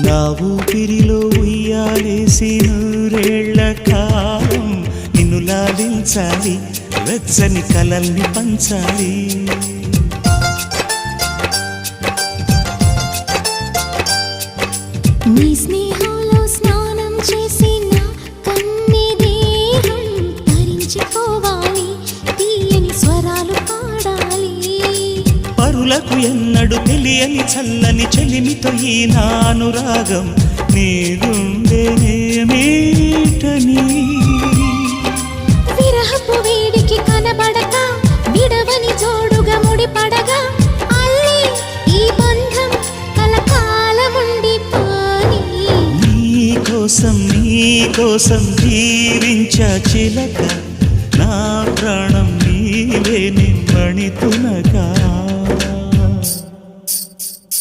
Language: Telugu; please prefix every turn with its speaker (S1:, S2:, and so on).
S1: నా ఊపిరిలో ఉయ్యాలేసి నూరేళ్ల కాలం నిన్ను లాలించాలి, వెచ్చని కలల్ని పంచాలి.
S2: నీ స్నేహంలో స్నానం చేసి నా కన్ని దేహం తరించిపోవాలి, తీయని స్వరాలు పాడాలి.
S1: పరులకు ఎన్నడు తెలియని చల్లని చెలిమితో ఈ నా అనురాగం నీ గుండెనేమీటని.
S2: విరహపు వేడికి కనబడక విడవని జోడుగా ముడిపడగా అల్లే ఈ బంధం కలకాలముండిపోని.
S1: నీకోసం జీవించా చిలక, నా ప్రాణం నీవే నిమ్మణి తునగా.